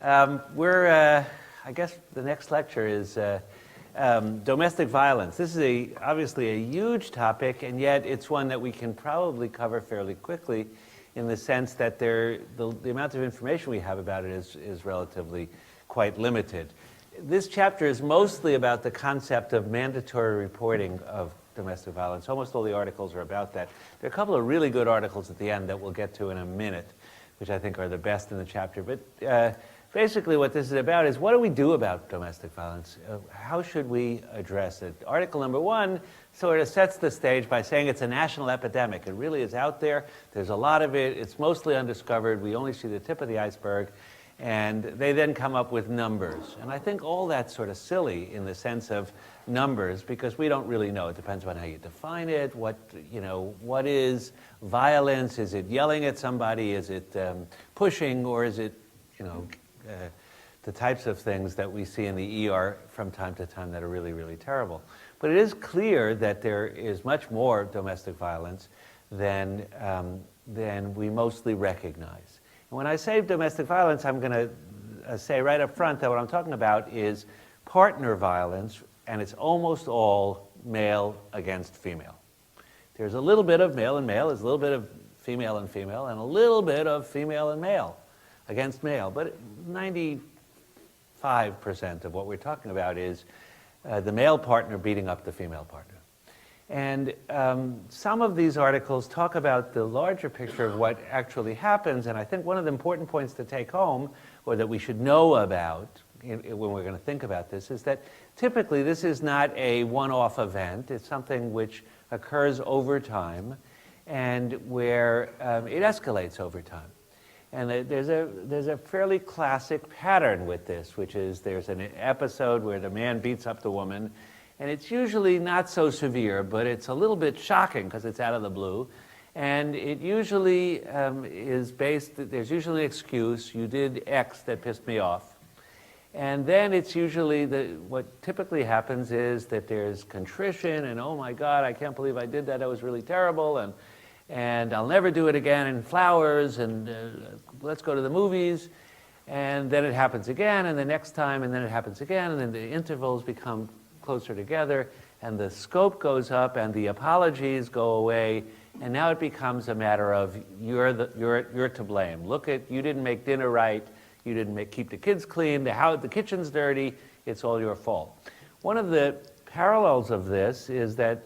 I guess the next lecture is domestic violence. This is obviously a huge topic, and yet it's one that we can probably cover fairly quickly in the sense that the amount of information we have about it is relatively quite limited. This chapter is mostly about the concept of mandatory reporting of domestic violence. Almost all the articles are about that. There are a couple of really good articles at the end that we'll get to in a minute, which I think are the best in the chapter. But basically what this is about is, what do we do about domestic violence? How should we address it? Article number 1 sort of sets the stage by saying it's a national epidemic. It really is out there. There's a lot of it. It's mostly undiscovered. We only see the tip of the iceberg. And they then come up with numbers. And I think all that's sort of silly in the sense of numbers, because we don't really know. It depends on how you define it. What is violence? Is it yelling at somebody? Is it pushing? Or is it, the types of things that we see in the ER from time to time that are really, really terrible. But it is clear that there is much more domestic violence than we mostly recognize. And when I say domestic violence, I'm going to say right up front that what I'm talking about is partner violence, and it's almost all male against female. There's a little bit of male and male, there's a little bit of female and female, and a little bit of female and male against male. But 95% of what we're talking about is the male partner beating up the female partner. And some of these articles talk about the larger picture of what actually happens, and I think one of the important points to take home, or that we should know about when we're going to think about this, is that typically this is not a one-off event. It's something which occurs over time, and where it escalates over time. And there's a fairly classic pattern with this, which is there's an episode where the man beats up the woman, and it's usually not so severe, but it's a little bit shocking because it's out of the blue. And it usually is based, there's usually an excuse: you did X that pissed me off. And then it's usually, what typically happens is that there's contrition and, oh my God, I can't believe I did that, that was really terrible, and I'll never do it again, and flowers, and let's go to the movies. And then it happens again, and the next time, and then it happens again, and then the intervals become closer together, and the scope goes up, and the apologies go away, and now it becomes a matter of you're to blame. Look at, you didn't make dinner right, you didn't keep the kids clean, the kitchen's dirty, it's all your fault. One of the parallels of this is that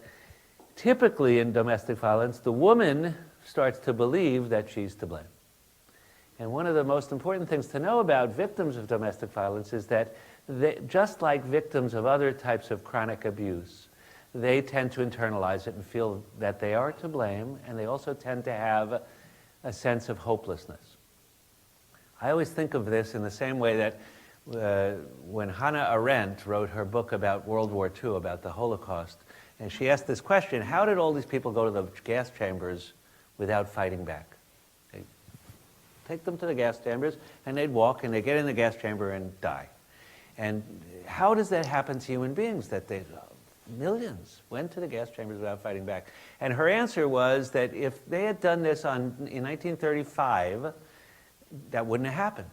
typically in domestic violence, the woman starts to believe that she's to blame. And one of the most important things to know about victims of domestic violence is that just like victims of other types of chronic abuse, they tend to internalize it and feel that they are to blame, and they also tend to have a sense of hopelessness. I always think of this in the same way that when Hannah Arendt wrote her book about World War II, about the Holocaust, and she asked this question: how did all these people go to the gas chambers without fighting back? They take them to the gas chambers, and they'd walk, and they'd get in the gas chamber and die. And how does that happen to human beings, that millions went to the gas chambers without fighting back? And her answer was that if they had done this in 1935, that wouldn't have happened.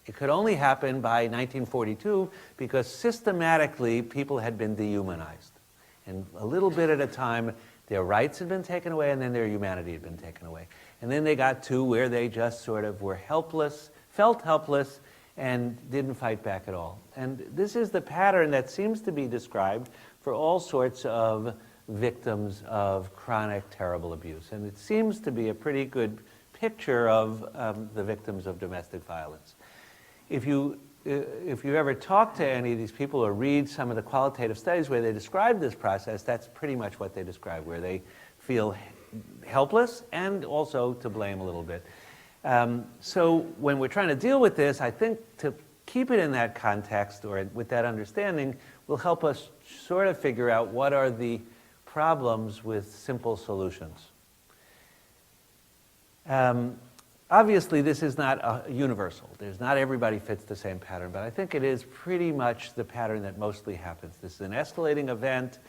It could only happen by 1942 because systematically people had been dehumanized. And a little bit at a time, their rights had been taken away, and then their humanity had been taken away. And then they got to where they just sort of were helpless, felt helpless, and didn't fight back at all. And this is the pattern that seems to be described for all sorts of victims of chronic, terrible abuse. And it seems to be a pretty good picture of the victims of domestic violence. If you ever talk to any of these people or read some of the qualitative studies where they describe this process, that's pretty much what they describe, where they feel helpless and also to blame a little bit. So when we're trying to deal with this, I think to keep it in that context or with that understanding will help us sort of figure out what are the problems with simple solutions. Obviously, this is not universal. Not everybody fits the same pattern, but I think it is pretty much the pattern that mostly happens. This is an escalating event,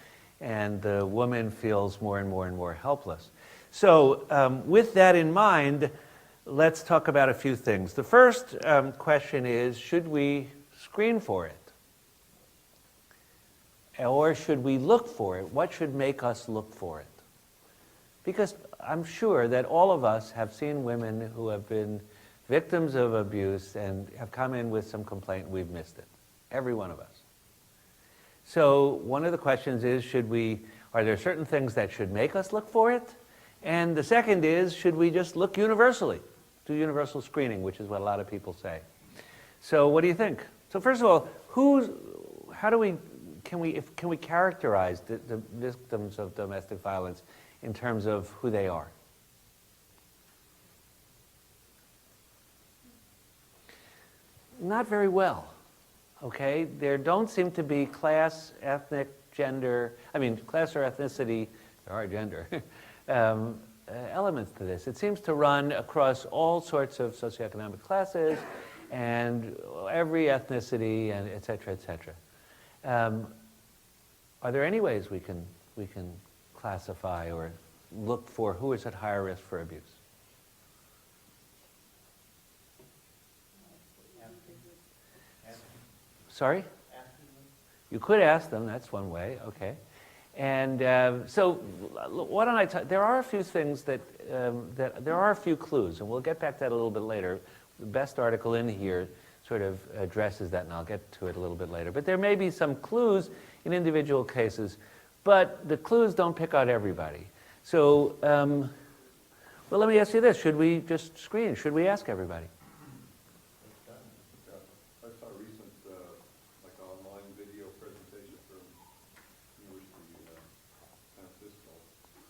and the woman feels more and more and more helpless. So with that in mind, let's talk about a few things. The first question is, should we screen for it? Or should we look for it? What should make us look for it? Because I'm sure that all of us have seen women who have been victims of abuse and have come in with some complaint and we've missed it. Every one of us. So one of the questions is, are there certain things that should make us look for it? And the second is, should we just look universally? Do universal screening, which is what a lot of people say. So what do you think? So first of all, can we characterize the victims of domestic violence in terms of who they are? Not very well, okay? There don't seem to be class, ethnic, gender, class or ethnicity, there are gender, elements to this. It seems to run across all sorts of socioeconomic classes and every ethnicity, and et cetera, et cetera. Are there any ways we can classify or look for who is at higher risk for abuse? Sorry? You could ask them, that's one way, okay. And so why don't I there are a few things there are a few clues, and we'll get back to that a little bit later. The best article in here sort of addresses that, and I'll get to it a little bit later. But there may be some clues in individual cases, but the clues don't pick out everybody. So, well, let me ask you this. Should we just screen? Should we ask everybody? I saw a recent online video presentation from University of San Francisco,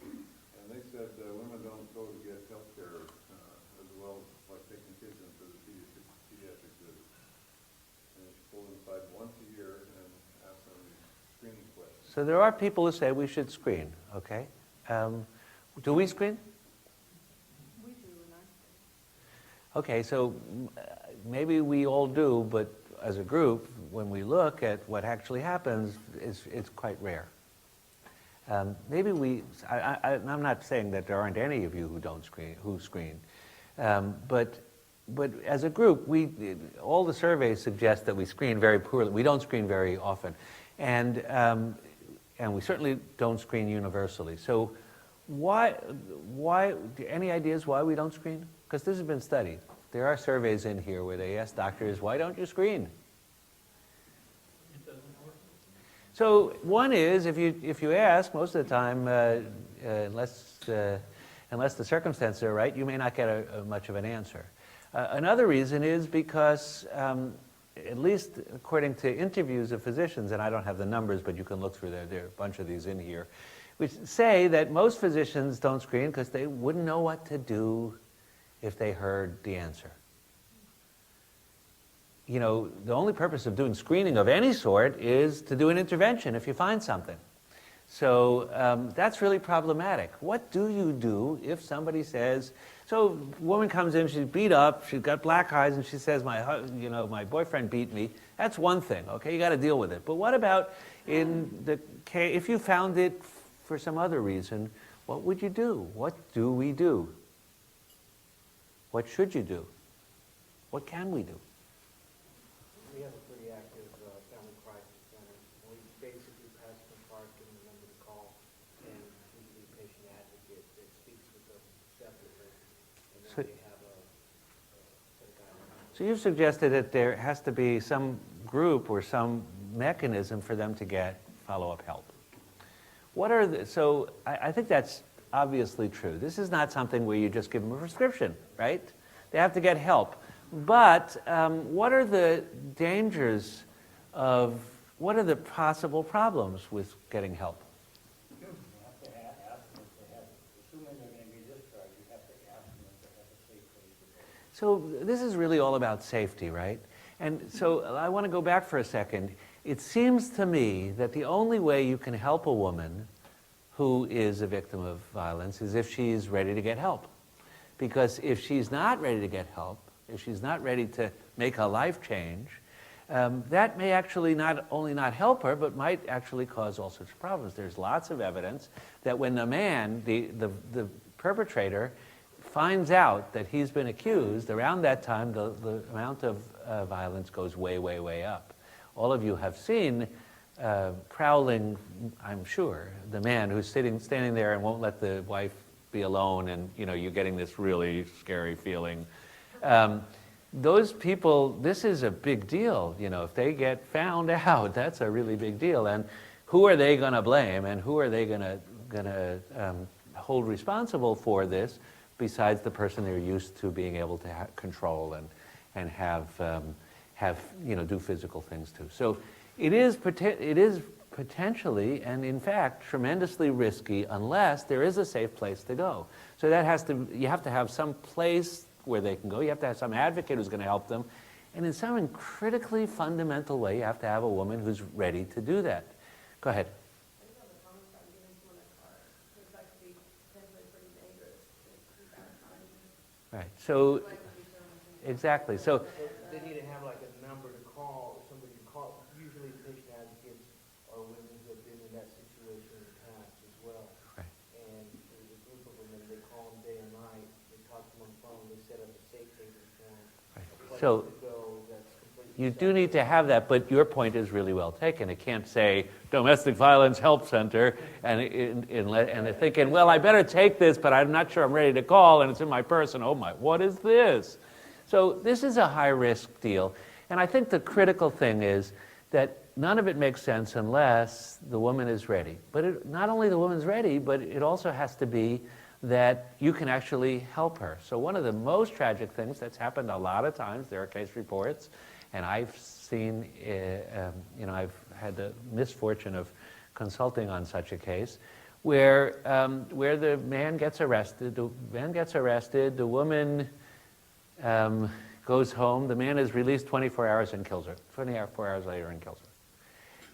and they said women don't go to get health care as well as like taking kids into the pediatric visit. And she pulled them aside once a year and asked them these screening questions. So there are people who say we should screen, okay? Do we screen? We do, and I screen. Okay, so maybe we all do, but as a group, when we look at what actually happens, it's quite rare. Maybe I'm not saying that there aren't any of you who screen, but as a group, all the surveys suggest that we screen very poorly. We don't screen very often, and we certainly don't screen universally. So why, any ideas why we don't screen? Because this has been studied. There are surveys in here where they ask doctors, why don't you screen? It doesn't work. So one is, if you ask, most of the time, unless the circumstances are right, you may not get much of an answer. Another reason is because, at least according to interviews of physicians, and I don't have the numbers, but you can look through there are a bunch of these in here, which say that most physicians don't screen because they wouldn't know what to do if they heard the answer. You know, the only purpose of doing screening of any sort is to do an intervention if you find something. So that's really problematic. What do you do if somebody says, so a woman comes in, she's beat up, she's got black eyes, and she says, my boyfriend beat me. That's one thing, okay, you got to deal with it. But what about in the case, if you found it for some other reason, what would you do? What do we do? What should you do? What can we do? We have a pretty active family crisis center. We basically pass the park, give them the number to call, and usually a patient advocate that speaks with them separately, and then they have a set of guidelines. So you've suggested that there has to be some group or some mechanism for them to get follow-up help. So I think that's obviously true. This is not something where you just give them a prescription, right? They have to get help. But what are the dangers what are the possible problems with getting help? You have to ask them if they have, assuming they're going to be discharged, you have to ask them if they have a safe place to go. So this is really all about safety, right? And so I want to go back for a second. It seems to me that the only way you can help a woman who is a victim of violence is if she's ready to get help. Because if she's not ready to get help, if she's not ready to make a life change, that may actually not only not help her, but might actually cause all sorts of problems. There's lots of evidence that when the man, the perpetrator, finds out that he's been accused, around that time the amount of violence goes way, way, way up. All of you have seen prowling, I'm sure, the man who's standing there and won't let the wife be alone, and you're getting this really scary feeling. Those people, this is a big deal. If they get found out, that's a really big deal. And who are they going to blame, and who are they going to hold responsible for this, besides the person they're used to being able to control and have do physical things to? So it is potentially, and in fact, tremendously risky unless there is a safe place to go. So you have to have some place where they can go. You have to have some advocate who's going to help them. And in some critically fundamental way, you have to have a woman who's ready to do that. Go ahead. I just have a comment about giving someone a car, because that could be potentially pretty dangerous if you got a Right. So, exactly. So, They need to have like a number to call, or somebody to call. Usually patient advocates are women who have been in that situation in the past as well. right. And there's a group of women, they call them day and night, they talk to them on the phone, they set up a safe haven for them. Right. A place So, to go that's completely you do separate. need to have that, but your point is really well taken. It can't say domestic violence help center, and they're thinking, well, I better take this, but I'm not sure I'm ready to call, and it's in my purse, and oh my, what is this? So this is a high-risk deal, and I think the critical thing is that none of it makes sense unless the woman is ready. But not only the woman's ready, but it also has to be that you can actually help her. So one of the most tragic things that's happened a lot of times, there are case reports, and I've seen, I've had the misfortune of consulting on such a case, where the man gets arrested, the woman goes home, the man is released 24 hours and kills her, 24 hours later and kills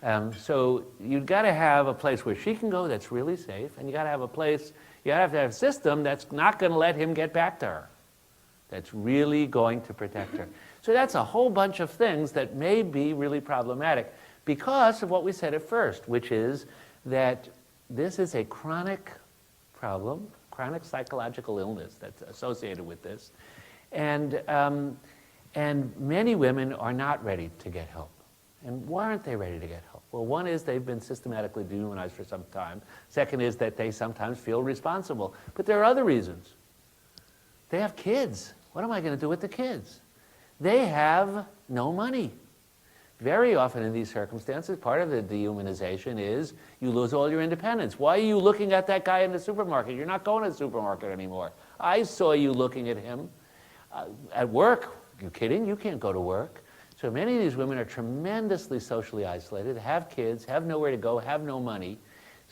her. So you've got to have a place where she can go that's really safe, and you got to have a place, you have to have a system that's not going to let him get back to her, that's really going to protect her. So that's a whole bunch of things that may be really problematic because of what we said at first, which is that this is a chronic problem, chronic psychological illness that's associated with this. And many women are not ready to get help. And why aren't they ready to get help? Well, one is they've been systematically dehumanized for some time. Second is that they sometimes feel responsible. But there are other reasons. They have kids. What am I going to do with the kids? They have no money. Very often in these circumstances, part of the dehumanization is you lose all your independence. Why are you looking at that guy in the supermarket? You're not going to the supermarket anymore. I saw you looking at him. At work, you kidding? You can't go to work. So many of these women are tremendously socially isolated, have kids, have nowhere to go, have no money.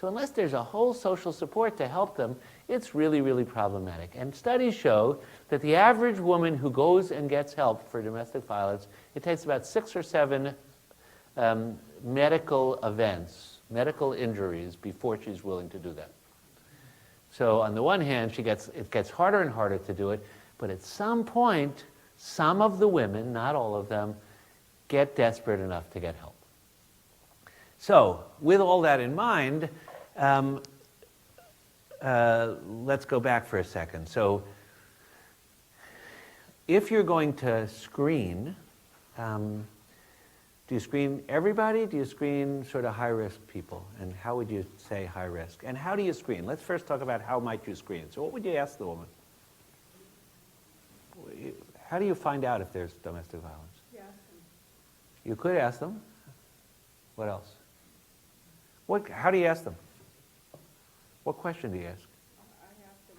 So unless there's a whole social support to help them, it's really, really problematic. And studies show that the average woman who goes and gets help for domestic violence, it takes about 6 or 7 medical events, medical injuries, before she's willing to do that. So on the one hand, it gets harder and harder to do it, but at some point, some of the women, not all of them, get desperate enough to get help. So with all that in mind, let's go back for a second. So if you're going to screen, do you screen everybody? Do you screen sort of high-risk people? And how would you say high-risk? And how do you screen? Let's first talk about how might you screen. So what would you ask the woman? How do you find out if there's domestic violence? Yeah. You could ask them. What else? How do you ask them? What question do you ask? I asked them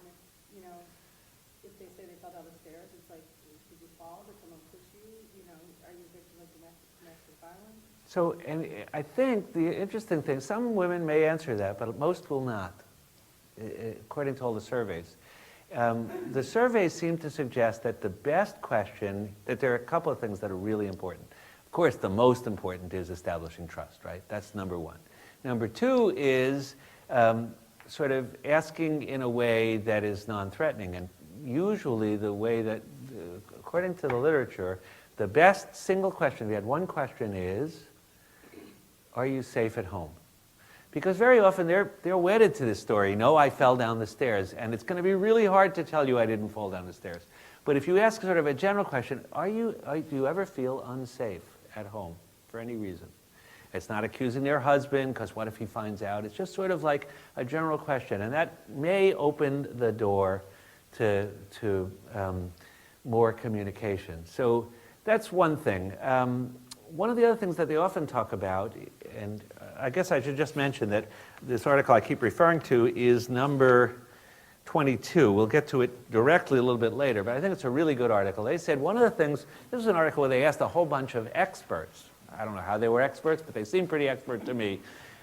if they say they fell down the stairs, it's like, did you fall? Did someone push you? Are you a victim of domestic violence? So, and I think the interesting thing, some women may answer that, but most will not, according to all the surveys. The surveys seem to suggest that the best question, that there are a couple of things that are really important. Of course, the most important is establishing trust, right? That's number one. Number two is sort of asking in a way that is non-threatening. And usually the way that, according to the literature, the best single question, we had one question is, are you safe at home? Because very often they're wedded to this story. No, I fell down the stairs. And it's going to be really hard to tell you I didn't fall down the stairs. But if you ask sort of a general question, do you ever feel unsafe at home for any reason? It's not accusing their husband, because what if he finds out? It's just sort of like a general question. And that may open the door to more communication. So that's one thing. One of the other things that they often talk about, and I guess I should just mention that this article I keep referring to is number 22. We'll get to it directly a little bit later, but I think it's a really good article. They said one of the things, this is an article where they asked a whole bunch of experts. I don't know how they were experts, but they seemed pretty expert to me.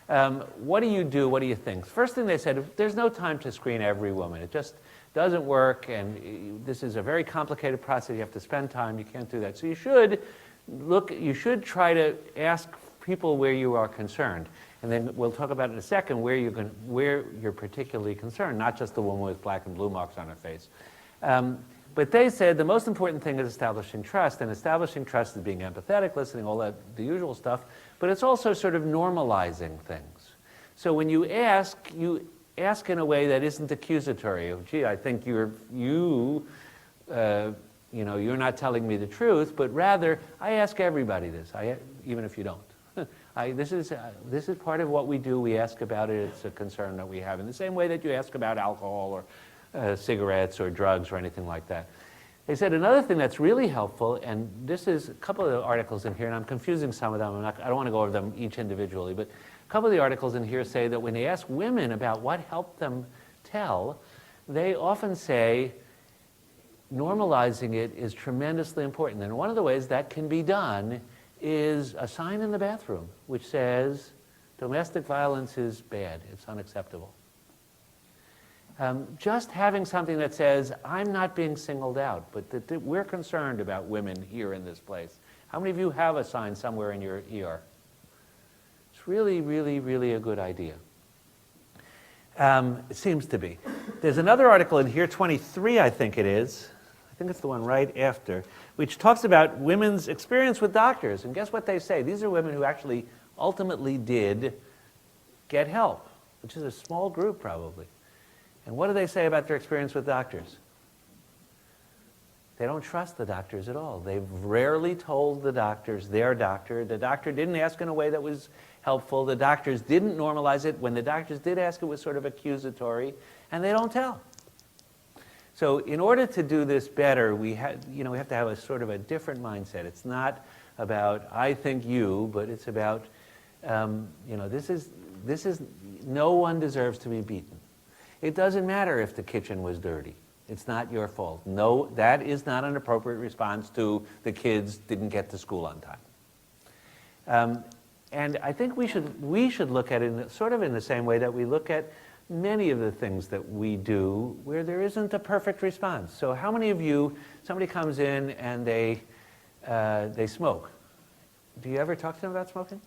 What do you do? What do you think? First thing they said, there's no time to screen every woman. It just doesn't work, and this is a very complicated process. You have to spend time. You can't do that. So you should try to ask people where you are concerned. And then we'll talk about in a second where you're particularly concerned, not just the woman with black and blue marks on her face. But they said the most important thing is establishing trust, and establishing trust is being empathetic, listening, all that, the usual stuff, but it's also sort of normalizing things. So when you ask in a way that isn't accusatory. Oh, gee, I think you're not telling me the truth, but rather, I ask everybody this, even if you don't. This is part of what we do. We ask about it. It's a concern that we have in the same way that you ask about alcohol or cigarettes or drugs or anything like that. They said another thing that's really helpful, and this is a couple of articles in here, and I'm confusing some of them. I don't want to go over them each individually, but a couple of the articles in here say that when they ask women about what helped them tell, they often say normalizing it is tremendously important. And one of the ways that can be done is a sign in the bathroom which says domestic violence is bad, it's unacceptable. Just having something that says, I'm not being singled out, but that we're concerned about women here in this place. How many of you have a sign somewhere in your ER? It's really, really, really a good idea. It seems to be. There's another article in here, 23 I think it is. I think it's the one right after, which talks about women's experience with doctors. And guess what they say? These are women who actually ultimately did get help, which is a small group probably. And what do they say about their experience with doctors? They don't trust the doctors at all. They've rarely told the doctors their doctor. The doctor didn't ask in a way that was helpful. The doctors didn't normalize it. When the doctors did ask, it was sort of accusatory, and they don't tell. So in order to do this better, we have to have a sort of a different mindset. It's not about I think you, but it's about this is no one deserves to be beaten. It doesn't matter if the kitchen was dirty. It's not your fault. No, that is not an appropriate response to the kids didn't get to school on time. And I think we should look at it sort of in the same way that we look at many of the things that we do where there isn't a perfect response. So how many of you, somebody comes in and they smoke. Do you ever talk to them about smoking?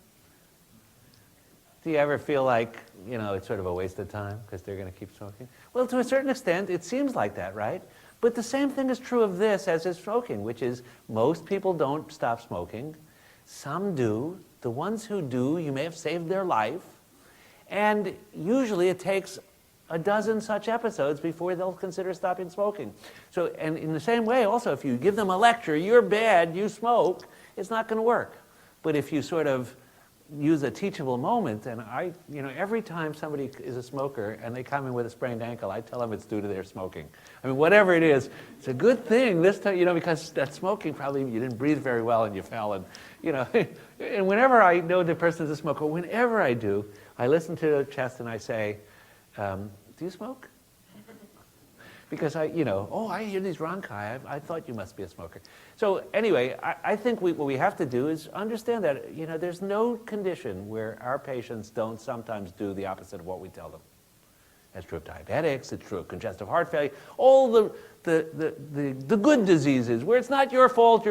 Do you ever feel like, it's sort of a waste of time because they're going to keep smoking? Well, to a certain extent, it seems like that, right? But the same thing is true of this as is smoking, which is most people don't stop smoking. Some do. The ones who do, you may have saved their life. And usually it takes a dozen such episodes before they'll consider stopping smoking. So, and in the same way, also, if you give them a lecture, you're bad, you smoke, it's not going to work. But if you sort of use a teachable moment, and every time somebody is a smoker and they come in with a sprained ankle, I tell them it's due to their smoking. I mean, whatever it is, it's a good thing this time, because that smoking probably you didn't breathe very well and you fell, and and whenever I know the person is a smoker, whenever I do, I listen to the chest and I say, do you smoke? Because I hear these ronchi. I thought you must be a smoker. So anyway, I think what we have to do is understand that, there's no condition where our patients don't sometimes do the opposite of what we tell them. That's true of diabetics. It's true of congestive heart failure. All the good diseases where it's not your fault.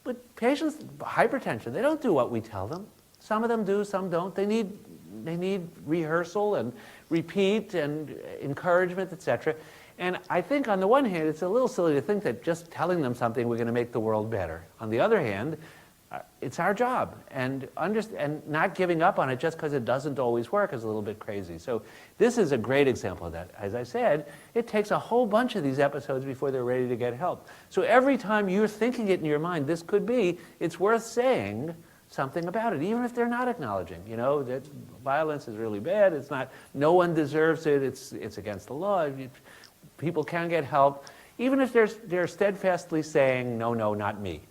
But patients, hypertension, they don't do what we tell them. Some of them do, some don't. They need rehearsal and repeat and encouragement, etc. And I think on the one hand, it's a little silly to think that just telling them something, we're going to make the world better. On the other hand, it's our job. And not giving up on it just because it doesn't always work is a little bit crazy. So this is a great example of that. As I said, it takes a whole bunch of these episodes before they're ready to get help. So every time you're thinking it in your mind, this could be, it's worth saying something about it, even if they're not acknowledging, that violence is really bad. It's not, no one deserves it. It's against the law. People can get help, even if they're steadfastly saying, no, not me.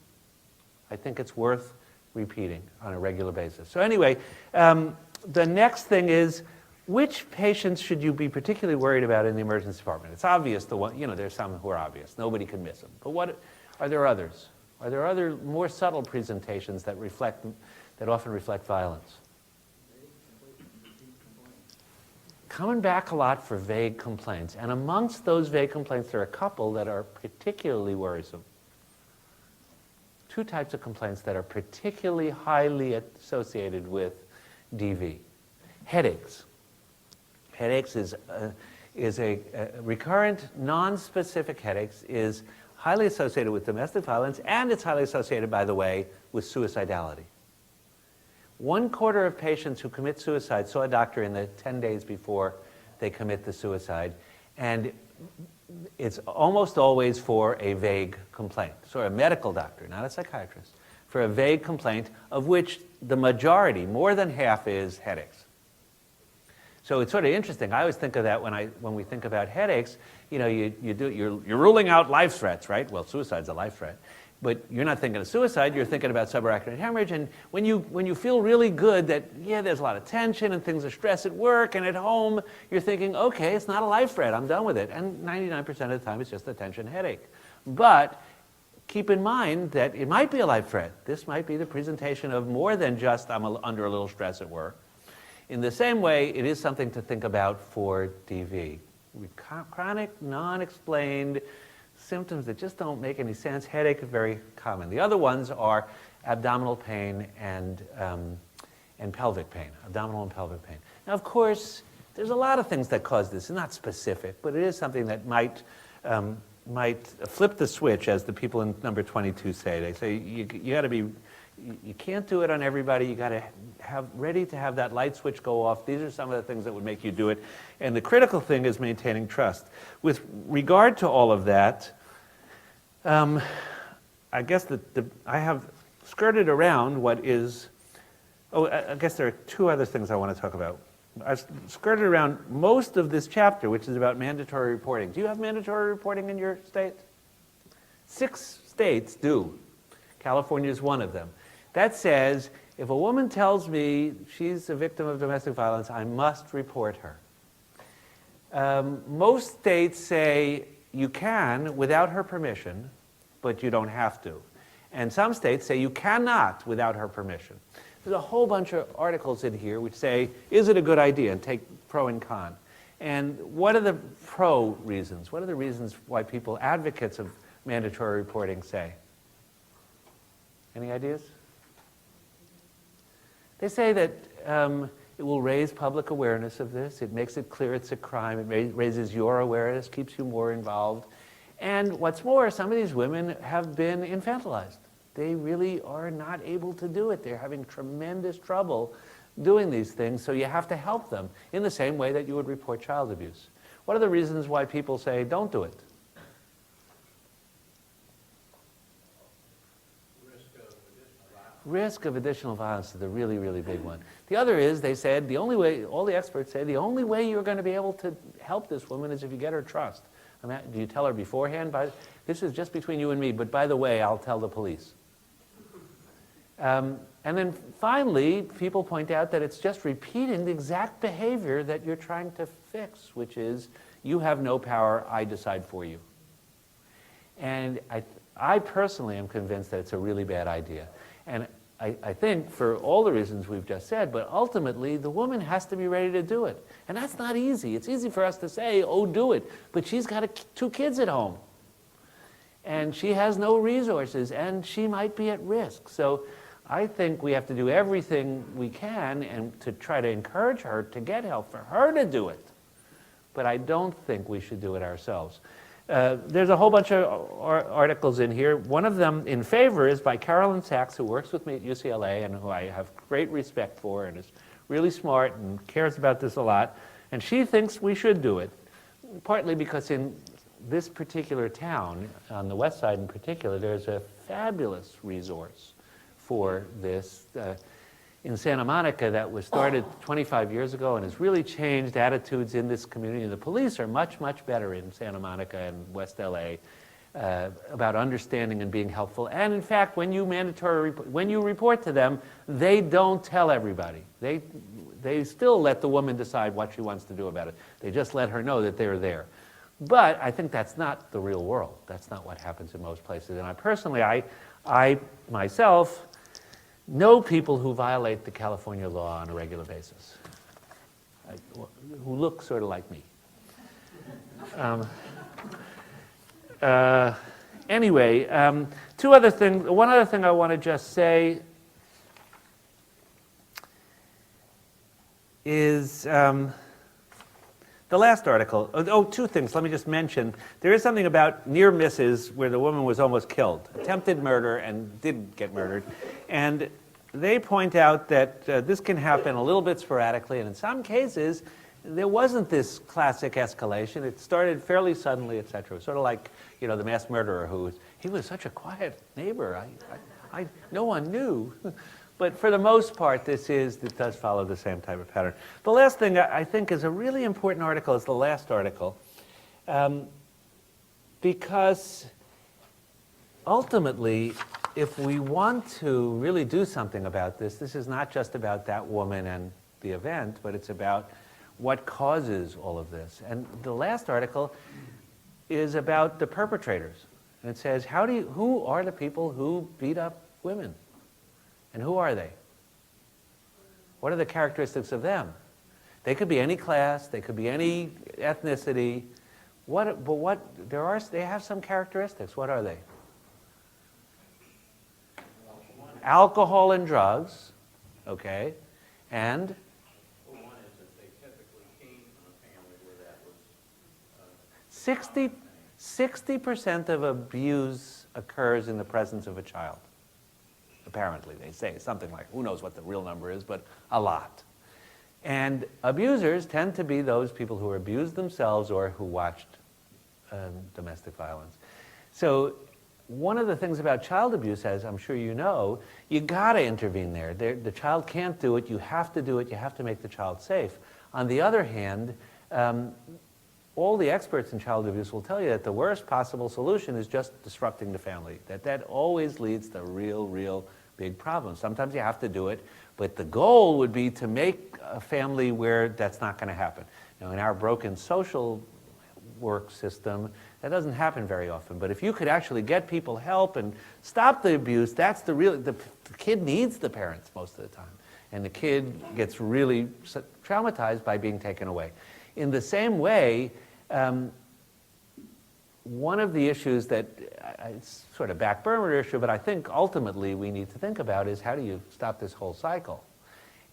I think it's worth repeating on a regular basis. So anyway, the next thing is, which patients should you be particularly worried about in the emergency department? It's obvious, there's some who are obvious. Nobody can miss them. But are there others? Are there other more subtle presentations that often reflect violence? Coming back a lot for vague complaints. And amongst those vague complaints, there are a couple that are particularly worrisome. Two types of complaints that are particularly highly associated with DV. Headaches. Headaches is a recurrent, non-specific headaches is highly associated with domestic violence, and it's highly associated, by the way, with suicidality. 1/4 of patients who commit suicide saw a doctor in the 10 days before they commit the suicide, and it's almost always for a vague complaint. So a medical doctor, not a psychiatrist, for a vague complaint of which the majority, more than half, is headaches. So it's sort of interesting. I always think of that when we think about headaches. You're ruling out life threats, right? Well, suicide's a life threat. But you're not thinking of suicide, you're thinking about subarachnoid hemorrhage. And when you feel really good that, there's a lot of tension and things are stress at work and at home, you're thinking, okay, it's not a life threat, I'm done with it. And 99% of the time, it's just a tension headache. But keep in mind that it might be a life threat. This might be the presentation of more than just, I'm under a little stress at work. In the same way, it is something to think about for DV. Chronic, non-explained symptoms that just don't make any sense. Headache is very common. The other ones are abdominal pain and pelvic pain, abdominal and pelvic pain. Now, of course, there's a lot of things that cause this. It's not specific, but it is something that might flip the switch, as the people in number 22 say. They say you got to be, you can't do it on everybody. You got to have ready to have that light switch go off. These are some of the things that would make you do it. And the critical thing is maintaining trust. With regard to all of that, I guess I have skirted around what is, I guess there are two other things I want to talk about. I've skirted around most of this chapter, which is about mandatory reporting. Do you have mandatory reporting in your state? 6 states do. California is one of them. That says, if a woman tells me she's a victim of domestic violence, I must report her. Most states say you can without her permission, but you don't have to. And some states say you cannot without her permission. There's a whole bunch of articles in here which say, is it a good idea, and take pro and con. And what are the pro reasons? What are the reasons why people, advocates of mandatory reporting, say? Any ideas? They say that it will raise public awareness of this. It makes it clear it's a crime. It raises your awareness, keeps you more involved. And what's more, some of these women have been infantilized. They really are not able to do it. They're having tremendous trouble doing these things, so you have to help them in the same way that you would report child abuse. What are the reasons why people say, don't do it? Risk of additional violence is the really, really big one. The other is, they said, the only way, all the experts say, the only way you're going to be able to help this woman is if you get her trust. I mean, do you tell her beforehand? This is just between you and me, but by the way, I'll tell the police. And then finally, people point out that it's just repeating the exact behavior that you're trying to fix, which is, you have no power, I decide for you. And I personally am convinced that it's a really bad idea. And I think for all the reasons we've just said, but ultimately the woman has to be ready to do it. And that's not easy. It's easy for us to say, oh, do it. But she's got 2 kids at home. And she has no resources, and she might be at risk. So I think we have to do everything we can and to try to encourage her to get help, for her to do it. But I don't think we should do it ourselves. There's a whole bunch of articles in here. One of them in favor is by Carolyn Sachs, who works with me at UCLA and who I have great respect for and is really smart and cares about this a lot. And she thinks we should do it, partly because in this particular town, on the west side in particular, there's a fabulous resource for this in Santa Monica that was started 25 years ago and has really changed attitudes in this community. The police are much, much better in Santa Monica and West LA about understanding and being helpful. And in fact, when you report to them, they don't tell everybody. They still let the woman decide what she wants to do about it. They just let her know that they're there. But I think that's not the real world. That's not what happens in most places. And I personally, I myself know people who violate the California law on a regular basis, who look sort of like me. Anyway, one other thing I want to just say is the last article. Two things. Let me just mention. There is something about near misses where the woman was almost killed. Attempted murder and did get murdered. And they point out that this can happen a little bit sporadically, and in some cases, there wasn't this classic escalation. It started fairly suddenly, et cetera. Sort of like, the mass murderer he was such a quiet neighbor. No one knew. But for the most part, it does follow the same type of pattern. The last thing I think is a really important article is the last article, because ultimately, if we want to really do something about this is not just about that woman and the event, but it's about what causes all of this. And the last article is about the perpetrators. And it says, who are the people who beat up women? And who are they? What are the characteristics of them? They could be any class, they could be any ethnicity. They have some characteristics. What are they? Alcohol and drugs, okay, and? Well, one is that they typically came from a family where that was 60% of abuse occurs in the presence of a child. Apparently, they say something like, who knows what the real number is, but a lot. And abusers tend to be those people who are abused themselves or who watched domestic violence. So one of the things about child abuse, as I'm sure you know, you got to intervene there. The child can't do it. You have to do it. You have to make the child safe. On the other hand, all the experts in child abuse will tell you that the worst possible solution is just disrupting the family. That always leads to real big problems. Sometimes you have to do it, but the goal would be to make a family where that's not going to happen. In our broken social work system, that doesn't happen very often. But if you could actually get people help and stop the abuse, the kid needs the parents most of the time. And the kid gets really traumatized by being taken away. In the same way, one of the issues that it's sort of back burner issue, but I think ultimately we need to think about is how do you stop this whole cycle?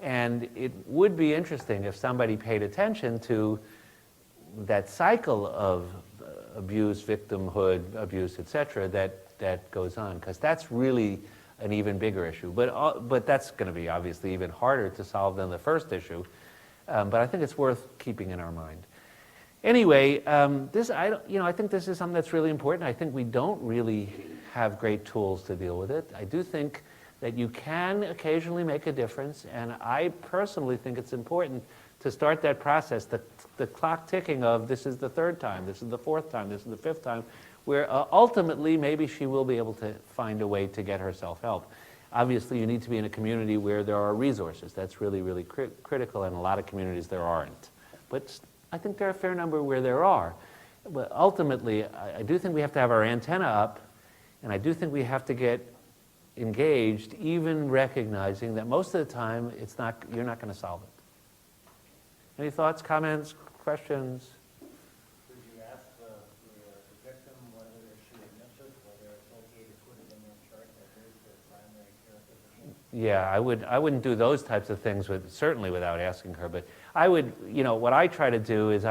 And it would be interesting if somebody paid attention to that cycle of abuse, victimhood, abuse, et cetera, that goes on, because that's really an even bigger issue. But that's going to be obviously even harder to solve than the first issue. But I think it's worth keeping in our mind. Anyway, I think this is something that's really important. I think we don't really have great tools to deal with it. I do think that you can occasionally make a difference, and I personally think it's important to start that process, the clock ticking of this is the third time, this is the fourth time, this is the fifth time, where ultimately maybe she will be able to find a way to get herself help. Obviously, you need to be in a community where there are resources. That's really critical, and a lot of communities there aren't. But I think there are a fair number where there are. But ultimately, I do think we have to have our antenna up, and I do think we have to get engaged, even recognizing that most of the time, you're not going to solve it. Any thoughts, comments, questions? Could you ask the victim whether she admits, whether it's okay to put it in their chart that there's their primary care physician? Yeah, I wouldn't do those types of things certainly without asking her. But I would, what I try to do is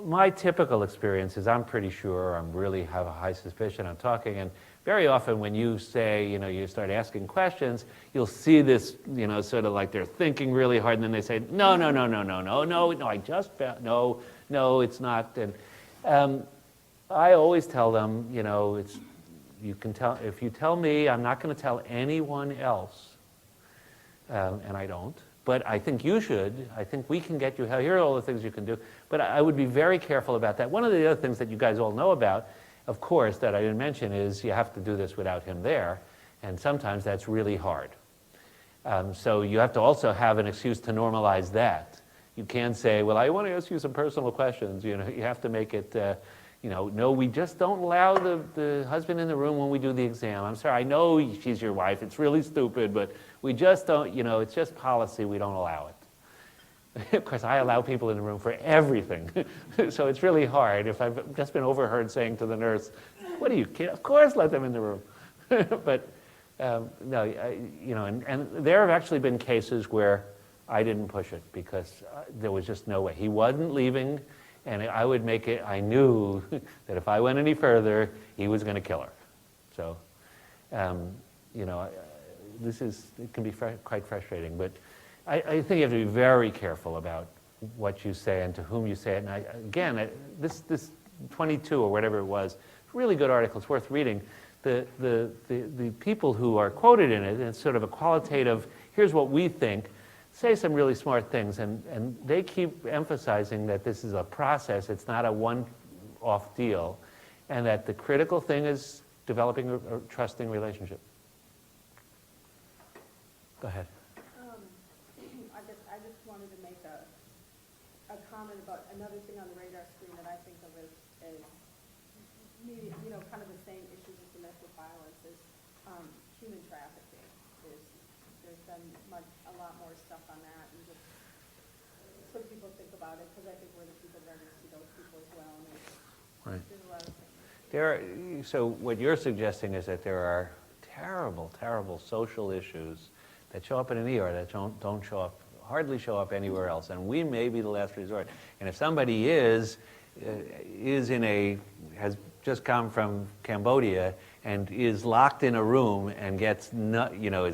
my typical experience is I'm pretty sure, I'm really have a high suspicion, I'm talking, and very often when you say, you start asking questions, you'll see this, sort of like they're thinking really hard, and then they say, no, I just found, no, it's not. And I always tell them, you can tell, if you tell me, I'm not going to tell anyone else, and I don't. But I think you should. I think we can get you help. Here are all the things you can do. But I would be very careful about that. One of the other things that you guys all know about, of course, that I didn't mention is you have to do this without him there. And sometimes that's really hard. So you have to also have an excuse to normalize that. You can't say, well, I want to ask you some personal questions. You have to make it, no, we just don't allow the husband in the room when we do the exam. I'm sorry, I know she's your wife. It's really stupid, but we just don't, it's just policy. We don't allow it. Of course, I allow people in the room for everything. So it's really hard. If I've just been overheard saying to the nurse, what are you kidding? Of course, let them in the room. But no, and there have actually been cases where I didn't push it because there was just no way. He wasn't leaving, and I would make it, I knew that if I went any further, he was going to kill her. So, it can be quite frustrating, but I think you have to be very careful about what you say and to whom you say it. And again, this 22 or whatever it was, really good article, it's worth reading. The people who are quoted in it, and it's sort of a qualitative, here's what we think, say some really smart things, and they keep emphasizing that this is a process, it's not a one-off deal, and that the critical thing is developing a trusting relationship. Go ahead. I just wanted to make a comment about another thing on the radar screen that I think of as maybe, kind of the same issues as domestic violence is human trafficking. There's been a lot more stuff on that, and just so people think about it, because I think we're the people that are going to see those people as well. And Right. there's a lot of things. So what you're suggesting is that there are terrible, terrible social issues that show up in an ER that don't show up, hardly show up anywhere else, and we may be the last resort. And if somebody has just come from Cambodia and is locked in a room and is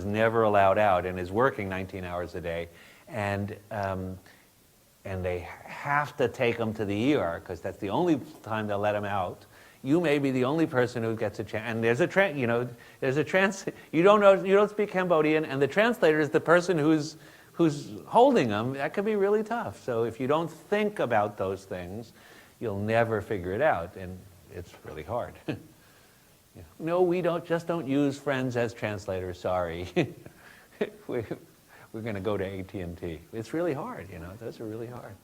never allowed out and is working 19 hours a day, and they have to take them to the ER because that's the only time they'll let them out. You may be the only person who gets a chance, and you don't speak Cambodian, and the translator is the person who's holding them. That can be really tough. So if you don't think about those things, you'll never figure it out, and it's really hard. No, we don't use friends as translators. Sorry, we're going to go to AT&T. It's really hard. Those are really hard.